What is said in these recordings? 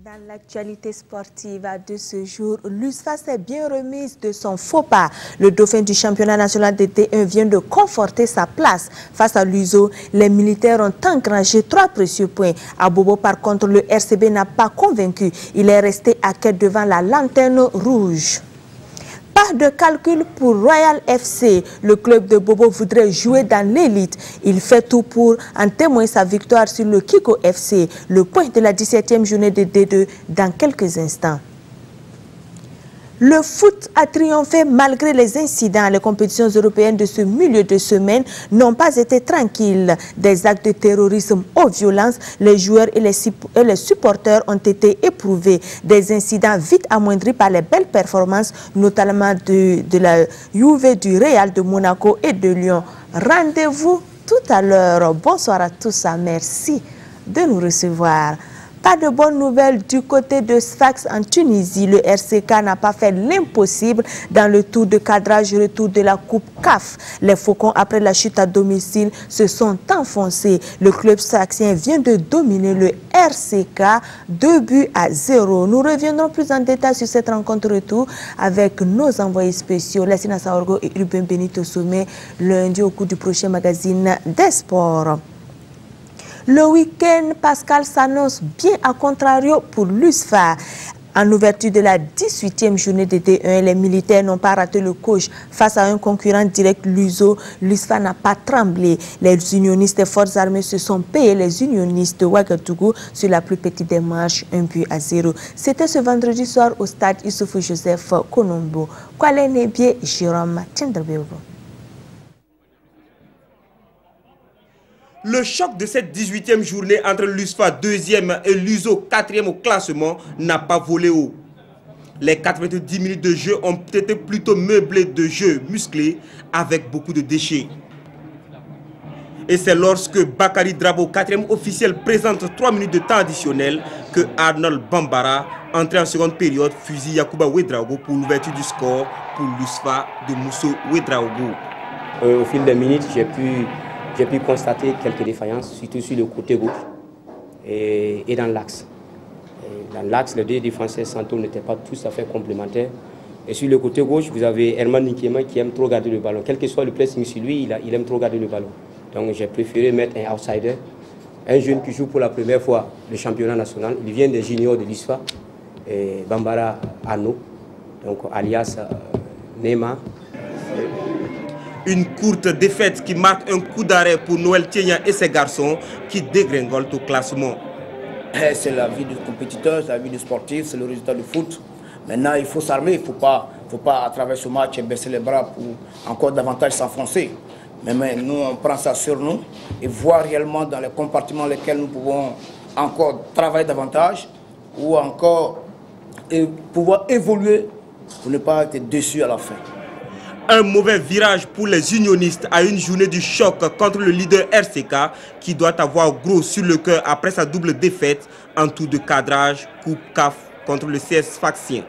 Dans l'actualité sportive de ce jour, l'USFA s'est bien remise de son faux pas. Le dauphin du championnat national de T1 vient de conforter sa place. Face à l'USO, les militaires ont engrangé 3 précieux points. À Bobo, par contre, le RCB n'a pas convaincu. Il est resté à quai devant la lanterne rouge. Pas de calcul pour Royal FC. Le club de Bobo voudrait jouer dans l'élite. Il fait tout pour en témoigner sa victoire sur le Kiko FC. Le point de la 17e journée de D2 dans quelques instants. Le foot a triomphé malgré les incidents. Les compétitions européennes de ce milieu de semaine n'ont pas été tranquilles. Des actes de terrorisme aux violences, les joueurs et les supporters ont été éprouvés. Des incidents vite amoindris par les belles performances, notamment de la Juve, du Real de Monaco et de Lyon. Rendez-vous tout à l'heure. Bonsoir à tous. Merci de nous recevoir. Pas de bonnes nouvelles du côté de Sfax en Tunisie. Le RCK n'a pas fait l'impossible dans le tour de cadrage retour de la Coupe CAF. Les Faucons, après la chute à domicile, se sont enfoncés. Le club sfaxien vient de dominer le RCK 2-0. Nous reviendrons plus en détail sur cette rencontre retour avec nos envoyés spéciaux, Lassina Saorgo et Ruben Benito Sommet, lundi au cours du prochain magazine des sports. Le week-end, Pascal s'annonce bien à contrario pour l'USFA. En ouverture de la 18e journée de D1, les militaires n'ont pas raté le coche. Face à un concurrent direct, l'USO, l'USFA n'a pas tremblé. Les unionistes des forces armées se sont payés les unionistes de Ouagadougou sur la plus petite des marches, 1-0. C'était ce vendredi soir au stade Issoufou Joseph Konombo. Kwale Nebie, Jérôme Tchendrebebo. Le choc de cette 18e journée entre l'USFA 2e et l'USO 4e au classement n'a pas volé haut. Les 90 minutes de jeu ont été plutôt meublés de jeux musclés avec beaucoup de déchets. Et c'est lorsque Bakary Drabo, 4e officiel, présente 3 minutes de temps additionnel que Arnold Bambara, entré en seconde période, fusille Yacouba Ouedraogo pour l'ouverture du score pour l'USFA de Mousso Ouedraogo. Au fil des minutes, j'ai pu constater quelques défaillances, surtout sur le côté gauche et dans l'axe. Dans l'axe, les deux défenseurs centraux n'étaient pas tous à fait complémentaires. Et sur le côté gauche, vous avez Herman Nikiema qui aime trop garder le ballon. Quel que soit le pressing sur lui, il aime trop garder le ballon. Donc j'ai préféré mettre un outsider, un jeune qui joue pour la première fois le championnat national. Il vient des juniors de l'USFA, Bambara Arnaud, donc alias Neymar. Une courte défaite qui marque un coup d'arrêt pour Noël Tienya et ses garçons qui dégringolent au classement. C'est la vie du compétiteur, c'est la vie du sportif, c'est le résultat du foot. Maintenant, il faut s'armer, il ne faut pas à travers ce match baisser les bras pour encore davantage s'enfoncer. Mais nous, on prend ça sur nous et voir réellement dans les compartiments dans lesquels nous pouvons encore travailler davantage ou encore pouvoir évoluer pour ne pas être déçus à la fin. Un mauvais virage pour les unionistes à une journée du choc contre le leader RCK qui doit avoir gros sur le cœur après sa double défaite en tour de cadrage Coupe CAF contre le CS Sfaxien.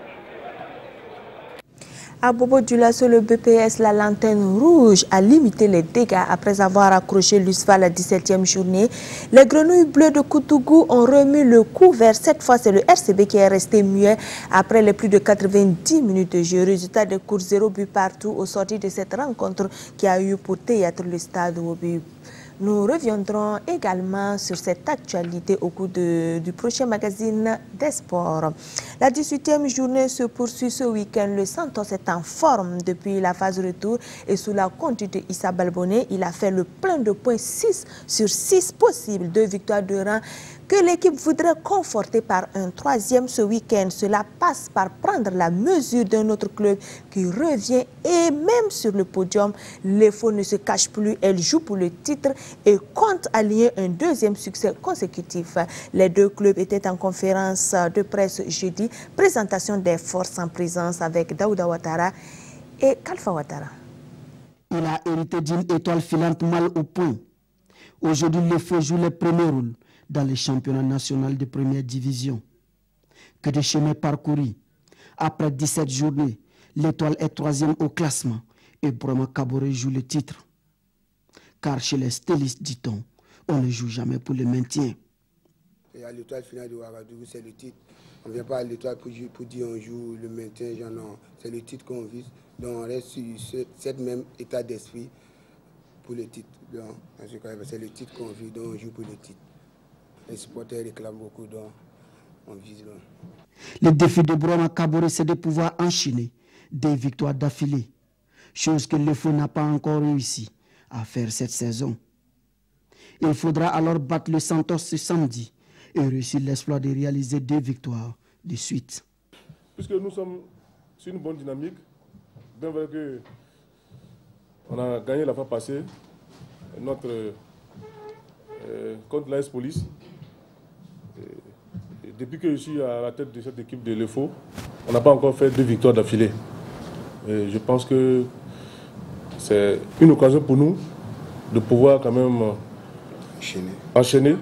À Bobo Dioulasso, le BPS, la lanterne rouge, a limité les dégâts après avoir accroché l'USFA à la 17e journée. Les grenouilles bleues de Koutougou ont remis le coup vers cette fois. C'est le RCB qui est resté muet après les plus de 90 minutes de jeu. Résultat de course 0 but partout au sortir de cette rencontre qui a eu pour théâtre le stade Wobib. Nous reviendrons également sur cette actualité au cours du prochain magazine des sports. La 18e journée se poursuit ce week-end. Le Santos est en forme depuis la phase retour et sous la conduite de Issa Balboné, il a fait le plein de points 6 sur 6 possibles. 2 victoires de rang que l'équipe voudrait conforter par un 3e ce week-end. Cela passe par prendre la mesure d'un autre club qui revient et même sur le podium, les faux ne se cachent plus. Elle joue pour le titre et compte allier un 2e succès consécutif. Les deux clubs étaient en conférence de presse jeudi. Présentation des forces en présence avec Daouda Ouattara et Kalfa Ouattara. Il a hérité d'une étoile filante mal au point. Aujourd'hui, les faux jouent les premiers rôles dans les championnats nationaux de première division. Que de chemin parcouru. Après 17 journées, l'étoile est 3e au classement et Brahma Kaboré joue le titre. Car chez les stylistes, dit-on, on ne joue jamais pour le maintien. Et à l'étoile finale de Ouagadougou, c'est le titre. On ne vient pas à l'Étoile pour dire on joue le maintien, genre non. C'est le titre qu'on vise. Donc on reste sur cet même état d'esprit pour le titre. Donc c'est le titre qu'on vise, donc on joue pour le titre. Les supporters réclament beaucoup, donc on vise loin. Le défi de Brahma Kabore, c'est de pouvoir enchaîner des victoires d'affilée, chose que le FO n'a pas encore réussi à faire cette saison. Il faudra alors battre le Santos ce samedi et réussir l'exploit de réaliser 2 victoires de suite. Puisque nous sommes sur une bonne dynamique, bien vrai que on a gagné la fois passée contre l'AS Police. Et depuis que je suis à la tête de cette équipe de l'EFO, on n'a pas encore fait 2 victoires d'affilée. Et je pense que c'est une occasion pour nous de pouvoir quand même enchaîner.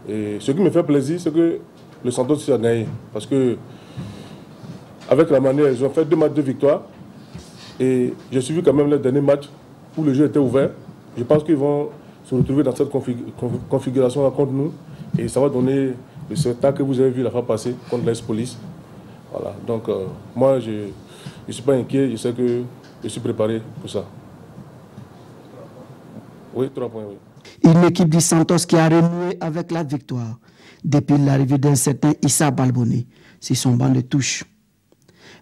Et ce qui me fait plaisir, c'est que le Santos a gagné. Parce que, avec la manière, ils ont fait 2 matchs de victoire. Et j'ai suivi quand même le dernier match où le jeu était ouvert. Je pense qu'ils vont se retrouver dans cette configuration-là contre nous. Et ça va donner le spectacle que vous avez vu la fois passée contre l'AS Police. Voilà. Donc, moi, je ne suis pas inquiet. Je sais que je suis préparé pour ça. Oui, 3 points, oui. Une équipe du Santos qui a renoué avec la victoire depuis l'arrivée d'un certain Issa Balboni sur son banc de touche.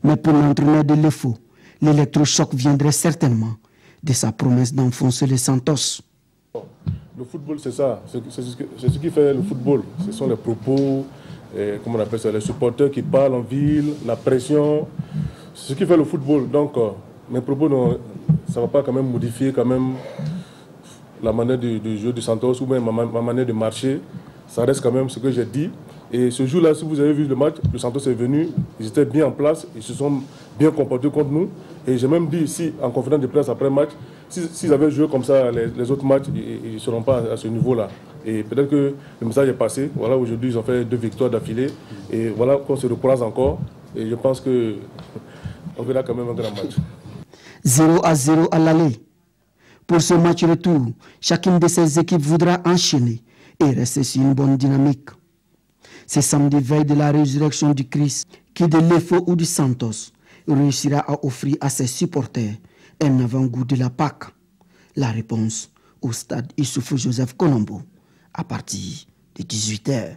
Mais pour l'entraîneur de l'EFO, l'électrochoc viendrait certainement de sa promesse d'enfoncer les Santos. Le football, c'est ça. C'est ce qui fait le football. Ce sont les propos, comment on appelle ça, les supporters qui parlent en ville, la pression. C'est ce qui fait le football. Donc, mes propos, ça ne va pas quand même modifier quand même la manière de jouer du Santos ou même ma manière de marcher. Ça reste quand même ce que j'ai dit. Et ce jour-là, si vous avez vu le match, le Santos est venu, ils étaient bien en place, ils se sont bien comportés contre nous. Et j'ai même dit ici, en conférence de presse après match, s'ils avaient joué comme ça les autres matchs, ils ne seront pas à ce niveau-là. Et peut-être que le message est passé. Voilà, aujourd'hui, ils ont fait 2 victoires d'affilée. Et voilà qu'on se recroise encore. Et je pense qu'on verra quand même un grand match. 0-0 à l'aller. Pour ce match retour, chacune de ces équipes voudra enchaîner et rester sur une bonne dynamique. C'est samedi veille de la résurrection du Christ qui, de l'EFO ou du Santos, réussira à offrir à ses supporters un avant-goût de la Pâque. La réponse au stade Issoufou Joseph Konombo à partir de 18h.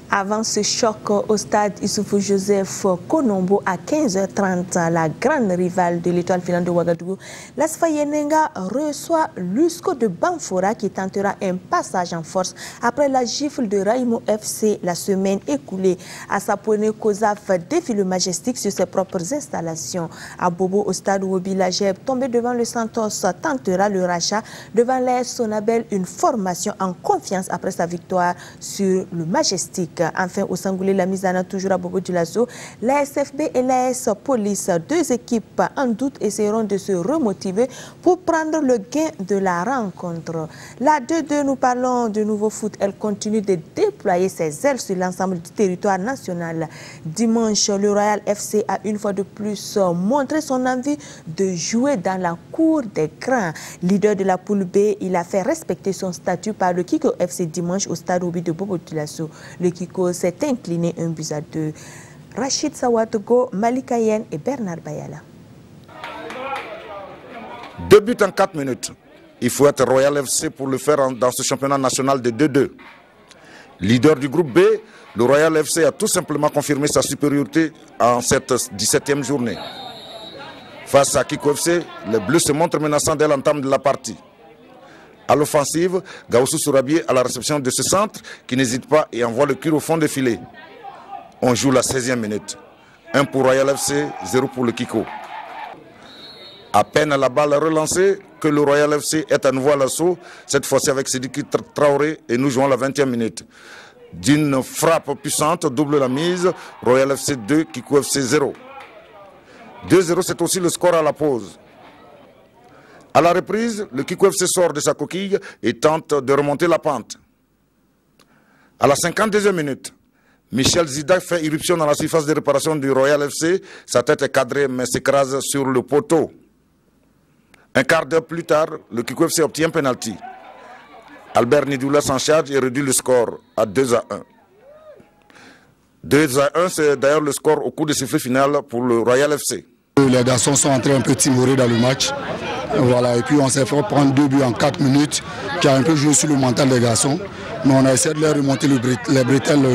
Avant ce choc au stade Issoufou Joseph Konombo à 15h30, la grande rivale de l'Étoile filante de Ouagadougou, l'ASFA Yenenga reçoit l'USCO de Banfora qui tentera un passage en force après la gifle de Raimo FC la semaine écoulée. Asapone Kozaf défie le Majestic sur ses propres installations. À Bobo, au stade Wobi Lajeb, tombé devant le Santos, tentera le rachat devant l'AS Sonabel, une formation en confiance après sa victoire sur le Majestic. Enfin, au Sangoulé, la mise en œuvre toujours à Bobo Dioulasso, la SFB et l'AS Police, 2 équipes en doute essaieront de se remotiver pour prendre le gain de la rencontre. La 2-2, nous parlons de nouveau foot. Elle continue de déployer ses ailes sur l'ensemble du territoire national. Dimanche, le Royal FC a une fois de plus montré son envie de jouer dans la cour des grands. Leader de la poule B, il a fait respecter son statut par le Kiko FC dimanche au stade Obi de Bobo Dioulasso. Le Kiko s'est incliné 1-2. Rachid Sawatogo, Malika Yen et Bernard Bayala. 2 buts en 4 minutes. Il faut être Royal FC pour le faire dans ce championnat national de 2-2. Leader du groupe B, le Royal FC a tout simplement confirmé sa supériorité en cette 17e journée. Face à Kiko FC, les Bleus se montrent menaçants dès l'entame de la partie. À l'offensive, Gaoussou Sourabié à la réception de ce centre qui n'hésite pas et envoie le cul au fond des filets. On joue la 16e minute. 1 pour Royal FC, 0 pour le Kiko. À peine la balle relancée que le Royal FC est à nouveau à l'assaut, cette fois-ci avec Sidiki Traoré et nous jouons la 20e minute. D'une frappe puissante, double la mise, Royal FC 2, Kiko FC 0. 2-0, c'est aussi le score à la pause. À la reprise, le Kiko FC sort de sa coquille et tente de remonter la pente. À la 52e minute, Michel Zida fait irruption dans la surface de réparation du Royal FC. Sa tête est cadrée mais s'écrase sur le poteau. Un quart d'heure plus tard, le Kiko FC obtient un penalty. Albert Nidoula s'en charge et réduit le score à 2-1. 2-1, c'est d'ailleurs le score au coup de sifflet final pour le Royal FC. Les garçons sont entrés un peu timorés dans le match. Voilà, et puis on s'est fait prendre 2 buts en 4 minutes, qui a un peu joué sur le mental des garçons. Mais on a essayé de leur remonter les bretelles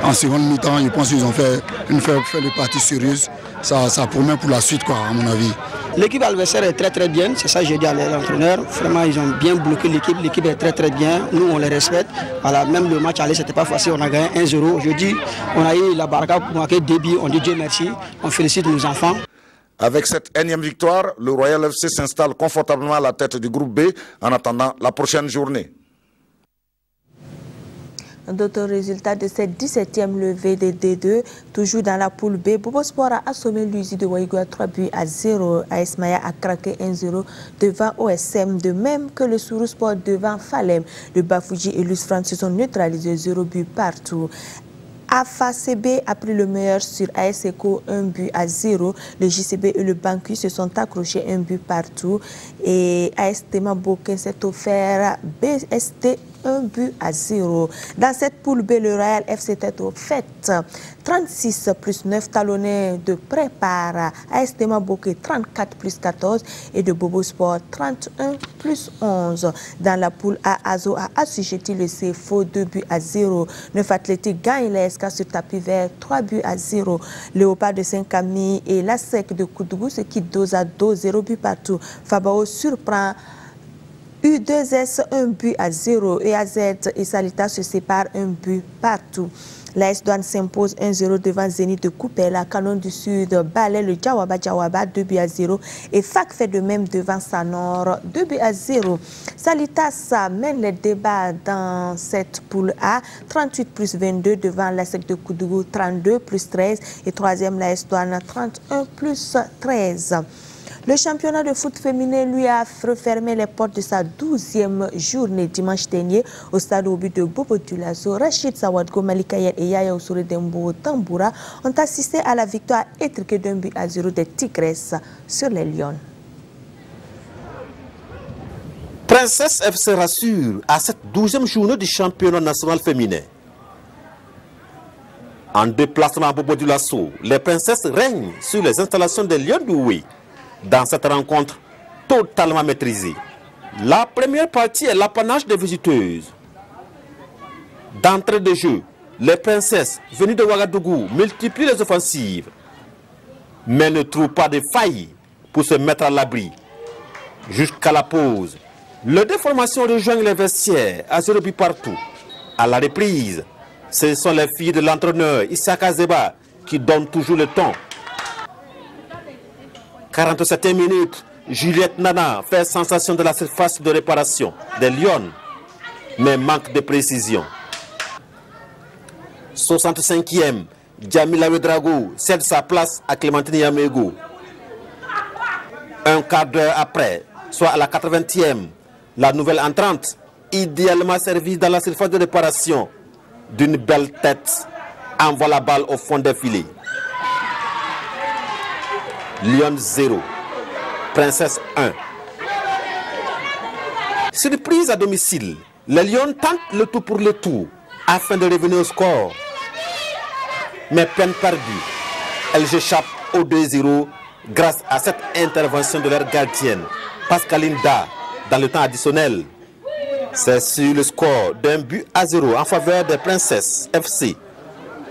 en seconde mi-temps. Je pense qu'ils ont fait une partie sérieuse. Ça promet pour la suite, quoi, à mon avis. L'équipe adversaire est très bien, c'est ça que j'ai dit à l'entraîneur. Vraiment, ils ont bien bloqué l'équipe est très bien. Nous, on les respecte. Voilà, même le match aller, c'était pas facile, on a gagné 1-0. Aujourd'hui, on a eu la baraka pour marquer 2 buts, on dit Dieu merci, on félicite nos enfants. Avec cette énième victoire, le Royal FC s'installe confortablement à la tête du groupe B en attendant la prochaine journée. D'autres résultats de cette 17e levée des D2, toujours dans la poule B. Bobo Sport a assommé l'USI de Ouagadougou à 3-0. AS Maya a craqué 1-0 devant OSM, de même que le Sourou Sport devant Falem. Le Bafouji et Luce France se sont neutralisés 0 but partout. AFACB a pris le meilleur sur AS Eco 1-0. Le JCB et le Banqui se sont accrochés 1 but partout. Et AS Tema Boké s'est offert BST 1-0. Dans cette poule B, le Royal FC était au fait. 36 plus 9 talonnés de près par AS Tema Boké 34 plus 14 et de Bobo Sport 31 plus 11. Dans la poule A, Azo a assujetti le CFO 2-0. 9 Athlétiques gagnent les SK sur tapis vert 3-0. Léopard de Saint-Camille et la SEC de Koudougou se quittent dos à dos 0 but partout. Fabao surprend U2S 1-0. EAZ et Salita se séparent 1 but partout. L'AS Douane s'impose 1-0 devant Zénith de Coupé. Canon du Sud balaie le Djawaba 2-0 et FAC fait de même devant Sanor 2-0. Salitas mène les débats dans cette poule A, 38 plus 22 devant la SEC de Koudougou 32 plus 13 et troisième l'AS Douane 31 plus 13. Le championnat de foot féminin lui a refermé les portes de sa 12e journée dimanche dernier au stade Obi de Bobo Dioulasso. Rachid Sawadgo, Malikayel et Yaya Ousoure Dembo Tamboura ont assisté à la victoire étriquée d'1-0 des Tigresses sur les Lions. Princesse FC rassure à cette 12e journée du championnat national féminin. En déplacement à Bobo Dioulasso, les princesses règnent sur les installations des Lions d'Oué. Dans cette rencontre totalement maîtrisée, la première partie est l'apanage des visiteuses. D'entrée de jeu, les princesses venues de Ouagadougou multiplient les offensives, mais ne trouvent pas de failles pour se mettre à l'abri. Jusqu'à la pause, les deux formations rejoignent les vestiaires à 0 but partout. À la reprise, ce sont les filles de l'entraîneur Issaka Zeba qui donnent toujours le ton. 47e minute, Juliette Nana fait sensation de la surface de réparation des Lions, mais manque de précision. 65e, Djamila Wedrago cède sa place à Clémentine Yamego. Un quart d'heure après, soit à la 80e, la nouvelle entrante, idéalement servie dans la surface de réparation, d'une belle tête, envoie la balle au fond des filets. Lyon 0, Princesse 1. Surprise à domicile, les Lions tentent le tout pour le tout afin de revenir au score. Mais peine perdue, elles échappent au 2-0 grâce à cette intervention de leur gardienne, Pascaline Da, dans le temps additionnel. C'est sur le score d'1-0 en faveur des Princesses FC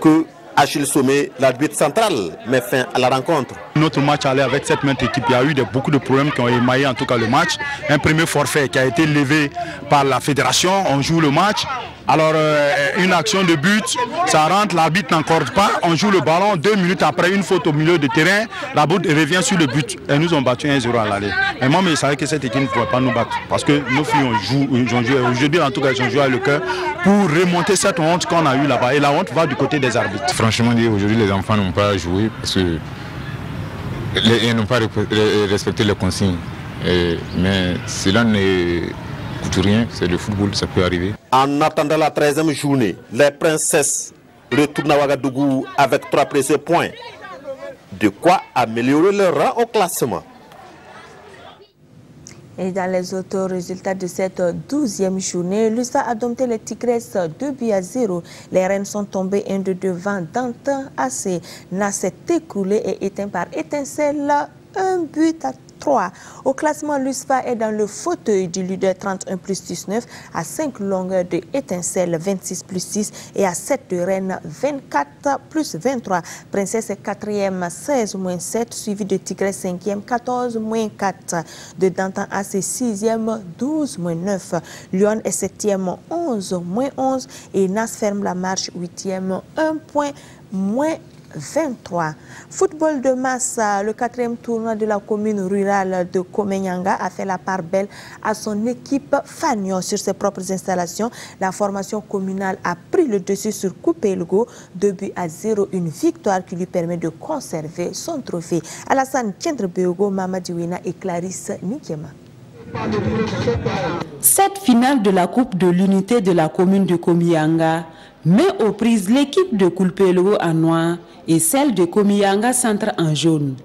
que Achille Sommet, l'arbitre central, met fin à la rencontre. Notre match allait avec cette même équipe. Il y a eu beaucoup de problèmes qui ont émaillé en tout cas le match. Un premier forfait qui a été levé par la fédération. On joue le match. Alors une action de but, ça rentre, l'arbitre n'accorde pas. On joue le ballon, 2 minutes après, une faute au milieu de terrain. La boule revient sur le but. Et nous ont battu 1-0 à l'aller. Et moi, je savais que cette équipe ne pouvait pas nous battre. Parce que nos filles ont joué, aujourd'hui en tout cas, ils ont joué avec le cœur pour remonter cette honte qu'on a eue là-bas. Et la honte va du côté des arbitres. Franchement, aujourd'hui, les enfants n'ont pas joué parce que ils n'ont pas respecté les consignes. Mais cela ne coûte rien, c'est le football, ça peut arriver. En attendant la 13e journée, les princesses retournent à Ouagadougou avec 3 précieux points. De quoi améliorer leur rang au classement. Et dans les autres résultats de cette 12e journée, l'USFA a dompté les Tigresses 2-0. Les Rennes sont tombées 1-2 devant Dantin AC. Nas s'est écroulé et éteint par étincelle 1-3. Au classement, l'USFA est dans le fauteuil du leader 31+19 à 5 longueurs de étincelle 26+6 et à 7 de Rennes 24+23. Princesse est 4e 16-7 suivi de Tigresse 5e 14-4. De Dantin AC 6e 12-9. Lyon est 7e 11-11 et Nas ferme la marche 8e 1 point -23. Football de masse, le 4e tournoi de la commune rurale de Komenyanga a fait la part belle à son équipe Fagnon sur ses propres installations. La formation communale a pris le dessus sur Coupé-Elgo, 2-0, une victoire qui lui permet de conserver son trophée. Alassane Kendrebeogo, Mamadi Wina et Clarisse Nikema. Cette finale de la Coupe de l'unité de la commune de Komenyanga met aux prises l'équipe de Coupé-Elgo en noir et celle de Komenyanga Centre en jaune.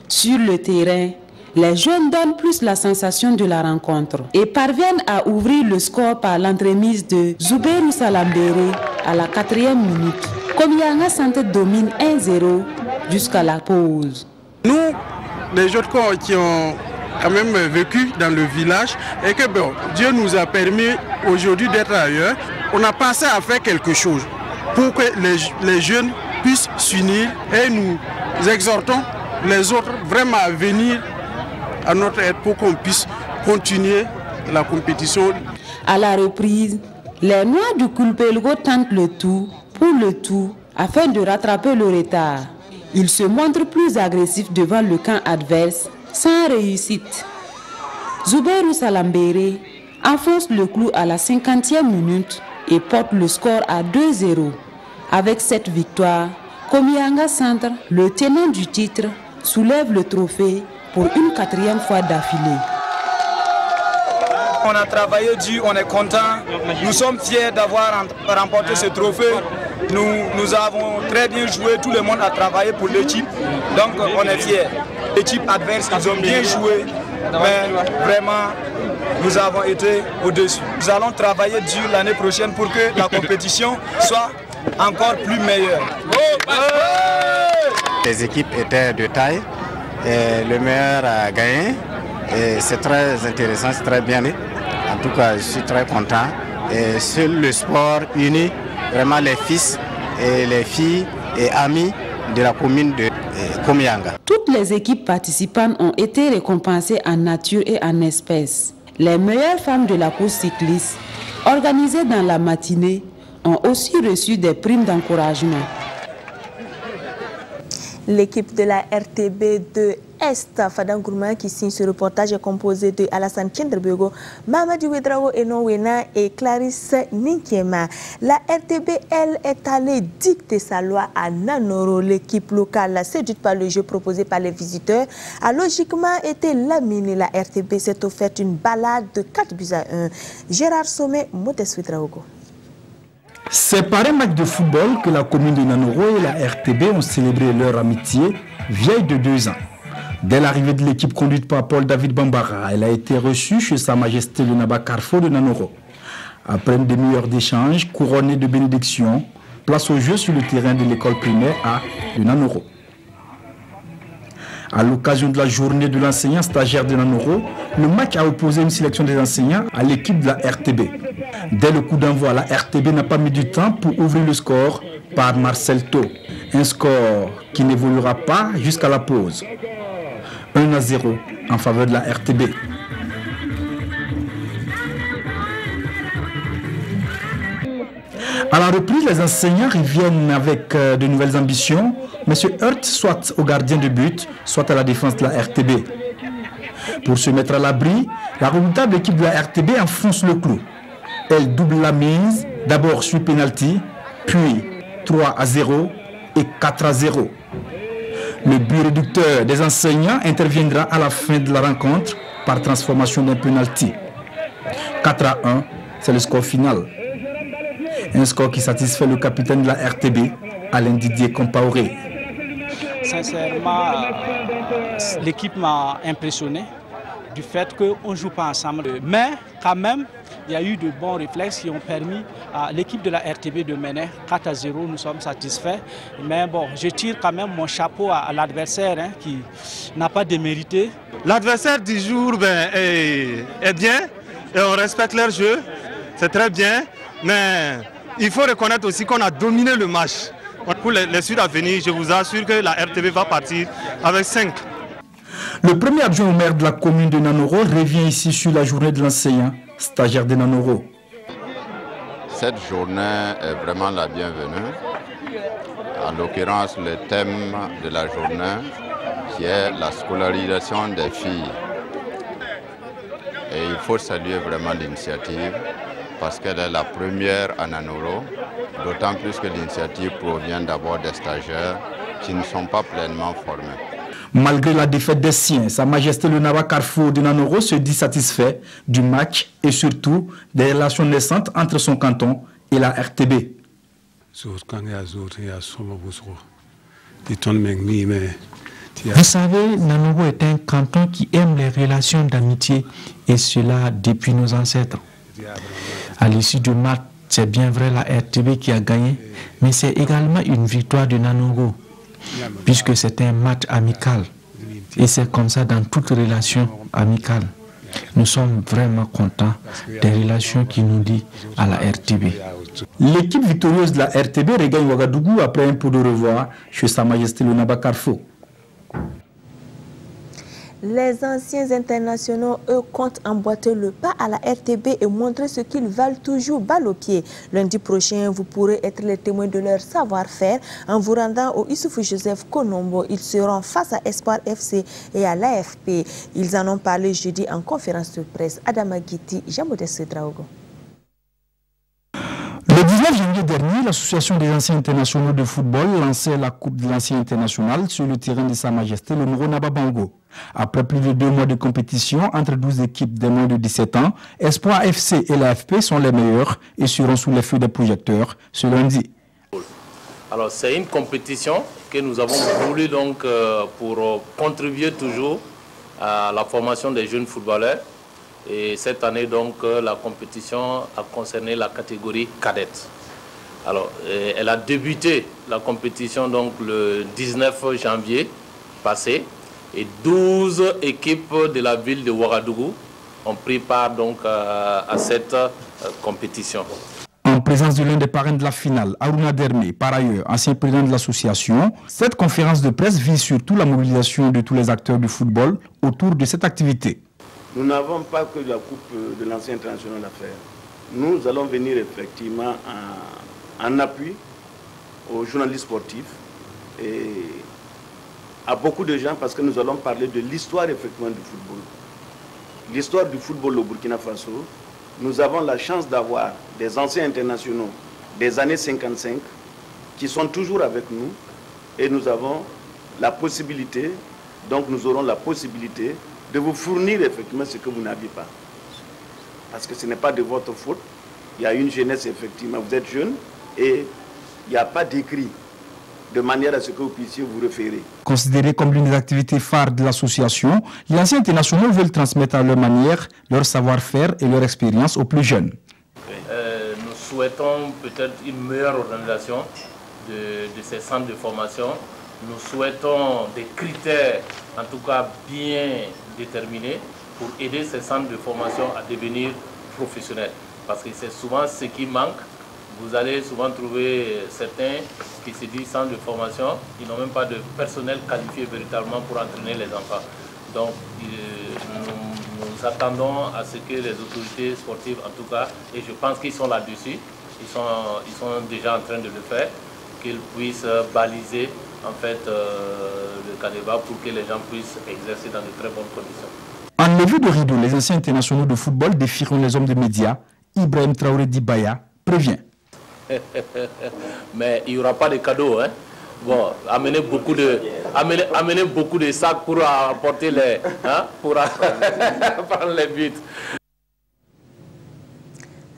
Sur le terrain, les jeunes donnent plus la sensation de la rencontre et parviennent à ouvrir le score par l'entremise de Zouberou Salambere à la 4e minute. Komenyanga Centre domine 1-0 jusqu'à la pause. Nous, les jeunes corps qui ont quand même vécu dans le village et que bon, Dieu nous a permis aujourd'hui d'être ailleurs, on a pensé à faire quelque chose pour que les jeunes puissent s'unir et nous exhortons les autres vraiment à venir à notre aide pour qu'on puisse continuer la compétition. À la reprise, les Noirs du Coupé-Elgo tentent le tout pour le tout afin de rattraper le retard. Ils se montrent plus agressifs devant le camp adverse sans réussite. Zouberou Salambere enfonce le clou à la 50e minute et porte le score à 2-0. Avec cette victoire, Komenyanga Centre, le tenant du titre, soulève le trophée pour une 4e fois d'affilée. On a travaillé dur, on est content. Nous sommes fiers d'avoir remporté ce trophée. Nous avons très bien joué, tout le monde a travaillé pour l'équipe. Donc on est fiers. L'équipe adverse, ils ont bien joué, mais vraiment, nous avons été au-dessus. Nous allons travailler dur l'année prochaine pour que la compétition soit encore plus meilleure. Les équipes étaient de taille, et le meilleur a gagné. C'est très intéressant, c'est très bien. En tout cas, je suis très content. Et sur le sport uni, vraiment les fils et les filles et amis de la commune de Komenyanga. Toutes les équipes participantes ont été récompensées en nature et en espèces. Les meilleures femmes de la course cycliste, organisées dans la matinée, ont aussi reçu des primes d'encouragement. L'équipe de la RTB de Est, Fadan Gourma, qui signe ce reportage, est composée de Alassane Kendrebeogo, Mamadi Ouedraogo, Enon Wena et Clarisse Ninkema. La RTB, elle, est allée dicter sa loi à Nanoro. L'équipe locale, séduite par le jeu proposé par les visiteurs, a logiquement été laminée. La RTB s'est offerte une balade de 4-1. Gérard Sommet, Modeste Ouedraogo. C'est par un match de football que la commune de Nanoro et la RTB ont célébré leur amitié vieille de 2 ans. Dès l'arrivée de l'équipe conduite par Paul-David Bambara, elle a été reçue chez Sa Majesté le Naba Carrefour de Nanoro. Après une demi-heure d'échange, couronnée de bénédictions, place au jeu sur le terrain de l'école primaire A de Nanoro. À l'occasion de la journée de l'enseignant stagiaire de Nanoro, le match a opposé une sélection des enseignants à l'équipe de la RTB. Dès le coup d'envoi, la RTB n'a pas mis du temps pour ouvrir le score par Marcel Tau. Un score qui n'évoluera pas jusqu'à la pause. 1-0 en faveur de la RTB. À la reprise, les enseignants reviennent avec de nouvelles ambitions, mais se heurtent soit au gardien de but, soit à la défense de la RTB. Pour se mettre à l'abri, la redoutable équipe de la RTB enfonce le clou. Elle double la mise, d'abord sur pénalty, puis 3-0 et 4-0. Le but réducteur des enseignants interviendra à la fin de la rencontre par transformation d'un pénalty. 4-1, c'est le score final. Un score qui satisfait le capitaine de la RTB, Alain Didier Compaoré. Sincèrement, l'équipe m'a impressionné. du fait qu'on ne joue pas ensemble. Mais quand même, il y a eu de bons réflexes qui ont permis à l'équipe de la RTB de mener 4-0. Nous sommes satisfaits. Mais bon, je tire quand même mon chapeau à l'adversaire qui n'a pas démérité. L'adversaire du jour est bien et on respecte leur jeu. C'est très bien. Mais il faut reconnaître aussi qu'on a dominé le match. Pour les suites à venir, je vous assure que la RTB va partir avec 5. Le premier adjoint au maire de la commune de Nanoro revient ici sur la journée de l'enseignant, stagiaire de Nanoro. Cette journée est vraiment la bienvenue. En l'occurrence, le thème de la journée qui est la scolarisation des filles. Et il faut saluer vraiment l'initiative parce qu'elle est la première à Nanoro, d'autant plus que l'initiative provient d'abord des stagiaires qui ne sont pas pleinement formés. Malgré la défaite des siens, Sa Majesté le Naba Carrefour de Nanoro se dit satisfait du match et surtout des relations naissantes entre son canton et la RTB. Vous savez, Nanoro est un canton qui aime les relations d'amitié et cela depuis nos ancêtres. À l'issue du match, c'est bien vrai la RTB qui a gagné, mais c'est également une victoire de Nanoro, puisque c'est un match amical. Et c'est comme ça dans toute relation amicale. Nous sommes vraiment contents des relations qui nous lient à la RTB. L'équipe victorieuse de la RTB regagne Ouagadougou après un pot de revoir chez Sa Majesté le Naba Carrefour. Les anciens internationaux, eux, comptent emboîter le pas à la RTB et montrer ce qu'ils valent toujours balle au pied. Lundi prochain, vous pourrez être les témoins de leur savoir-faire en vous rendant au Issoufou Joseph Konombo. Ils seront face à Espoir FC et à l'AFP. Ils en ont parlé jeudi en conférence de presse. Adama Guiti, Jean-Modeste Draogo. Le 19 janvier dernier, l'association des anciens internationaux de football lançait la Coupe de l'ancien international sur le terrain de Sa Majesté, le Moro Nababango. Après plus de 2 mois de compétition entre 12 équipes des moins de 17 ans, Espoir FC et l'AFP sont les meilleurs et seront sous les feux des projecteurs ce lundi. Alors c'est une compétition que nous avons voulu donc pour contribuer toujours à la formation des jeunes footballeurs. Et cette année, donc, la compétition a concerné la catégorie cadette. Alors, elle a débuté la compétition donc, le 19 janvier passé. Et 12 équipes de la ville de Ouagadougou ont pris part donc, à cette compétition. En présence de l'un des parrains de la finale, Aruna Derme, par ailleurs ancien président de l'association, cette conférence de presse vise surtout la mobilisation de tous les acteurs du football autour de cette activité. Nous n'avons pas que la Coupe de l'ancien international à faire. Nous allons venir effectivement en appui aux journalistes sportifs et à beaucoup de gens parce que nous allons parler de l'histoire effectivement du football. L'histoire du football au Burkina Faso, nous avons la chance d'avoir des anciens internationaux des années 55 qui sont toujours avec nous et nous avons la possibilité, donc nous aurons la possibilité de vous fournir effectivement ce que vous n'aviez pas. Parce que ce n'est pas de votre faute. Il y a une jeunesse effectivement, vous êtes jeune et il n'y a pas d'écrit de manière à ce que vous puissiez vous référer. Considérés comme l'une des activités phares de l'association, les anciens internationaux veulent transmettre à leur manière leur savoir-faire et leur expérience aux plus jeunes. Nous souhaitons peut-être une meilleure organisation de ces centres de formation. Nous souhaitons des critères, en tout cas bien déterminés, pour aider ces centres de formation à devenir professionnels. Parce que c'est souvent ce qui manque. Vous allez souvent trouver certains qui se disent centres de formation, ils n'ont même pas de personnel qualifié véritablement pour entraîner les enfants. Donc nous attendons à ce que les autorités sportives, en tout cas, et je pense qu'ils sont là-dessus, ils sont déjà en train de le faire, qu'ils puissent baliser en fait le Kadeba pour que les gens puissent exercer dans de très bonnes conditions. En levée de rideau, les anciens internationaux de football défieront les hommes de médias. Ibrahim Traoré Dibaya prévient. Mais il n'y aura pas de cadeaux. Hein? Bon, amenez beaucoup de sacs pour apporter les, pour prendre les buts.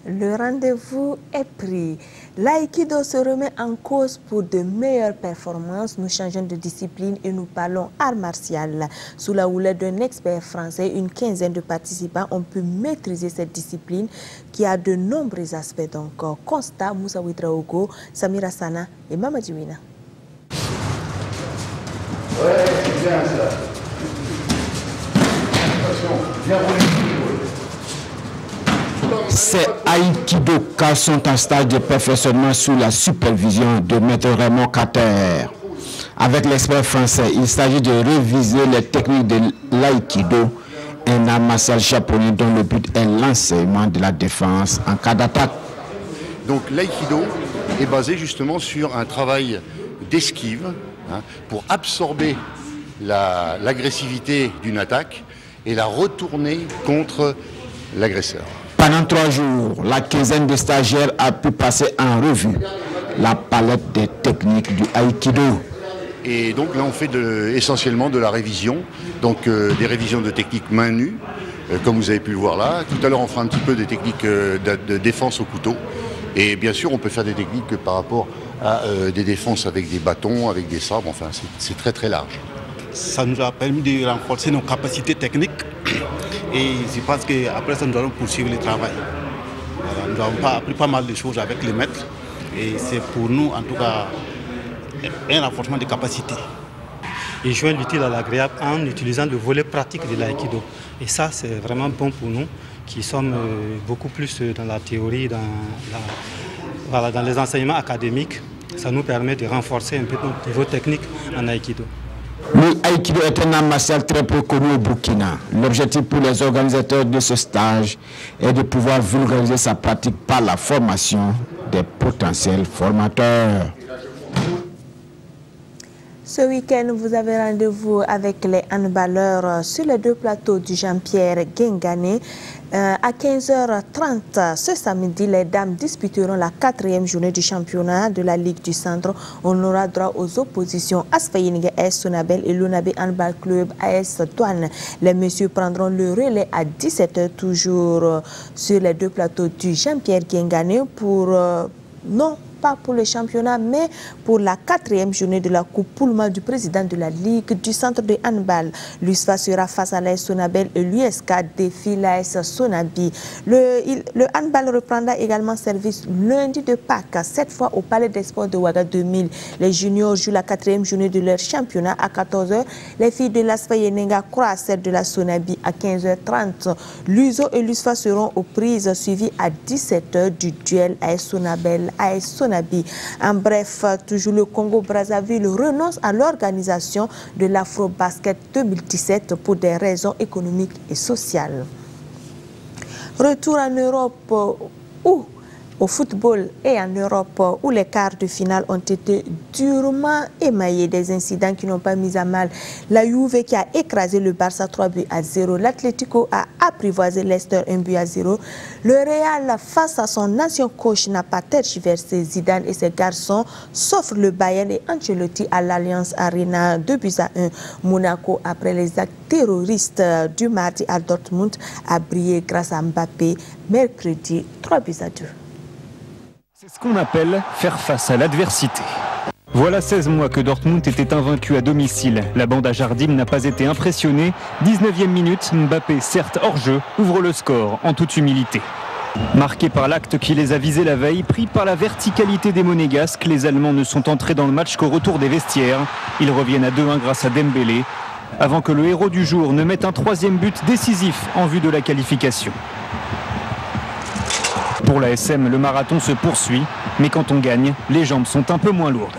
Le rendez-vous est pris. L'aïkido se remet en cause pour de meilleures performances. Nous changeons de discipline et nous parlons art martial. Sous la houlette d'un expert français, une quinzaine de participants ont pu maîtriser cette discipline qui a de nombreux aspects. Donc, constat, Moussa Ouidraogo, Samira Sana et Mamadi Wina. Ouais, c'est bien ça. Attention, bien roulé. Ces Aïkidokas sont en stage de perfectionnement sous la supervision de Maître Raymond Carter. Avec l'expert français, il s'agit de réviser les techniques de l'Aïkido, un art martial japonais dont le but est l'enseignement de la défense en cas d'attaque. Donc l'Aïkido est basé justement sur un travail d'esquive pour absorber l'agressivité d'une attaque et la retourner contre l'agresseur. Pendant 3 jours, la quinzaine de stagiaires a pu passer en revue la palette des techniques du Aïkido. Et donc là, on fait essentiellement de la révision, donc des révisions de techniques main nue, comme vous avez pu le voir là. Tout à l'heure, on fera un petit peu des techniques de défense au couteau. Et bien sûr, on peut faire des techniques par rapport à des défenses avec des bâtons, avec des sabres, enfin, c'est très très large. Ça nous a permis de renforcer nos capacités techniques. Et je pense qu'après ça, nous allons poursuivre le travail. Voilà, nous avons appris pas mal de choses avec les maîtres. Et c'est pour nous, en tout cas, un renforcement des capacités. Et joindre l'utile à l'agréable en utilisant le volet pratique de l'aïkido. Et ça, c'est vraiment bon pour nous, qui sommes beaucoup plus dans la théorie, dans les enseignements académiques. Ça nous permet de renforcer un peu notre niveau technique en aïkido. Le Aïkido est un art martial très peu connu au Burkina. L'objectif pour les organisateurs de ce stage est de pouvoir vulgariser sa pratique par la formation des potentiels formateurs. Ce week-end, vous avez rendez-vous avec les handballeurs sur les 2 plateaux du Jean-Pierre Guingané. À 15h30 ce samedi, les dames disputeront la 4e journée du championnat de la Ligue du Centre. On aura droit aux oppositions Asfayiningue AS Sonabel et l'Unabé Handball Club AS Douane. Les messieurs prendront le relais à 17h toujours sur les 2 plateaux du Jean-Pierre Guingané pour non pas pour le championnat, mais pour la 4e journée de la Coupe Poulma du président de la Ligue du Centre de handball. L'USFA sera face à l'AS Sonabel et l'USK défie l'AS Sonabi. Le handball reprendra également service lundi de Pâques, cette fois au Palais des Sports de Ouaga 2000. Les juniors jouent la 4e journée de leur championnat à 14h. Les filles de l'ASFA Yenenga croient celle de la Sonabi à 15h30. L'USO et l'USFA seront aux prises, suivies à 17h du duel AS Sonabel, AS Sonabi. En bref, toujours le Congo-Brazzaville renonce à l'organisation de l'Afro-Basket 2017 pour des raisons économiques et sociales. Retour en Europe où au football et en Europe où les quarts de finale ont été durement émaillés, des incidents qui n'ont pas mis à mal la Juve qui a écrasé le Barça 3-0. L'Atlético a apprivoisé Leicester 1-0. Le Real, face à son ancien coach, n'a pas tergiversé. Zidane et ses garçons s'offrent le Bayern et Ancelotti à l'Allianz Arena 2-1. Monaco, après les actes terroristes du mardi à Dortmund, a brillé grâce à Mbappé mercredi 3-2. C'est ce qu'on appelle faire face à l'adversité. Voilà 16 mois que Dortmund était invaincu à domicile. La bande à Jardim n'a pas été impressionnée. 19e minute, Mbappé, certes hors jeu, ouvre le score en toute humilité. Marqué par l'acte qui les a visés la veille, pris par la verticalité des Monégasques, les Allemands ne sont entrés dans le match qu'au retour des vestiaires. Ils reviennent à 2-1 grâce à Dembélé, avant que le héros du jour ne mette un 3e but décisif en vue de la qualification. Pour la SM, le marathon se poursuit, mais quand on gagne, les jambes sont un peu moins lourdes.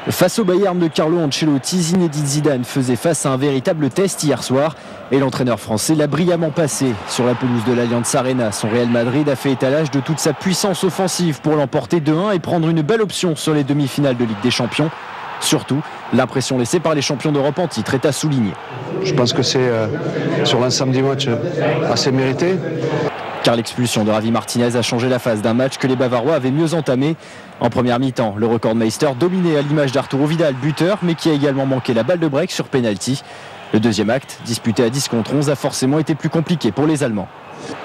Face au Bayern de Carlo Ancelotti, Zinedine Zidane faisait face à un véritable test hier soir et l'entraîneur français l'a brillamment passé. Sur la pelouse de l'Allianz Arena, son Real Madrid a fait étalage de toute sa puissance offensive pour l'emporter 2-1 et prendre une belle option sur les demi-finales de Ligue des Champions. Surtout, l'impression laissée par les champions d'Europe en titre est à souligner. Je pense que c'est sur l'ensemble du match assez mérité. Car l'expulsion de Javi Martinez a changé la phase d'un match que les Bavarois avaient mieux entamé. En première mi-temps, le Recordmeister dominé à l'image d'Arturo Vidal, buteur, mais qui a également manqué la balle de break sur penalty. Le deuxième acte, disputé à 10 contre 11, a forcément été plus compliqué pour les Allemands.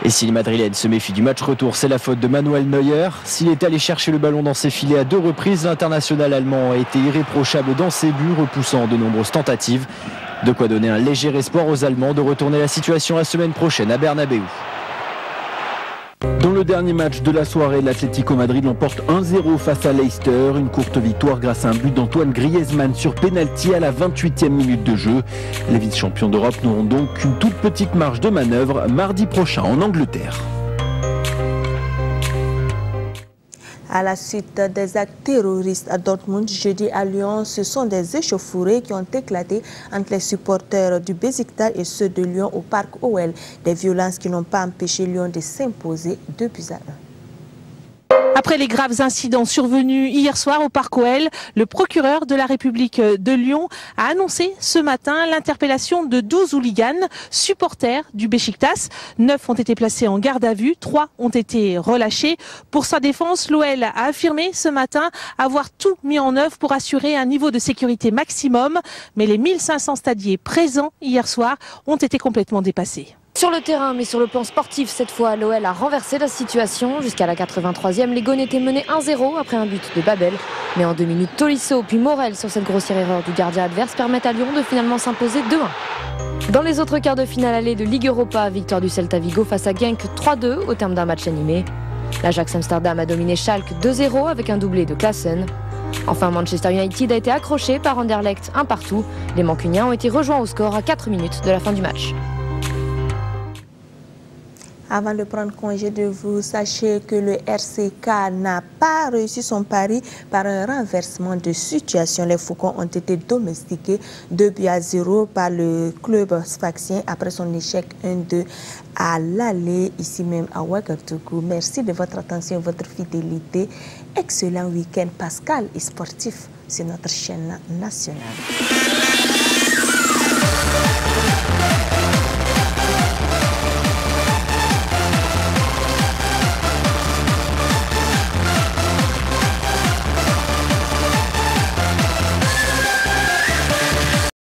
Et si les Madrilènes se méfient du match retour, c'est la faute de Manuel Neuer. S'il est allé chercher le ballon dans ses filets à 2 reprises, l'international allemand a été irréprochable dans ses buts, repoussant de nombreuses tentatives. De quoi donner un léger espoir aux Allemands de retourner la situation la semaine prochaine à Bernabéu. Dans le dernier match de la soirée, l'Atlético Madrid l'emporte 1-0 face à Leicester. Une courte victoire grâce à un but d'Antoine Griezmann sur pénalty à la 28e minute de jeu. Les vice-champions d'Europe n'auront donc qu'une toute petite marge de manœuvre mardi prochain en Angleterre. À la suite des actes terroristes à Dortmund jeudi à Lyon, ce sont des échauffourées qui ont éclaté entre les supporters du Beşiktaş et ceux de Lyon au parc OL. Des violences qui n'ont pas empêché Lyon de s'imposer 2-1. Après les graves incidents survenus hier soir au Parc OL, le procureur de la République de Lyon a annoncé ce matin l'interpellation de 12 hooligans, supporters du Beşiktaş. 9 ont été placés en garde à vue, 3 ont été relâchés. Pour sa défense, l'OL a affirmé ce matin avoir tout mis en œuvre pour assurer un niveau de sécurité maximum. Mais les 1500 stadiers présents hier soir ont été complètement dépassés. Sur le terrain, mais sur le plan sportif, cette fois, l'OL a renversé la situation. Jusqu'à la 83e, les Gones étaient menés 1-0 après un but de Babel. Mais en 2 minutes, Tolisso puis Morel, sur cette grossière erreur du gardien adverse, permettent à Lyon de finalement s'imposer 2-1. Dans les autres quarts de finale allée de Ligue Europa, victoire du Celta Vigo face à Genk 3-2 au terme d'un match animé. L'Ajax Amsterdam a dominé Schalke 2-0 avec un doublé de Klaassen. Enfin, Manchester United a été accroché par Anderlecht 1-1. Les Mancuniens ont été rejoints au score à 4 minutes de la fin du match. Avant de prendre congé de vous, sachez que le RCK n'a pas réussi son pari par un renversement de situation. Les Faucons ont été domestiqués 2-0 par le club sfaxien après son échec 1-2 à l'aller, ici même à Ouagadougou. Merci de votre attention et votre fidélité. Excellent week-end pascal et sportif sur notre chaîne nationale.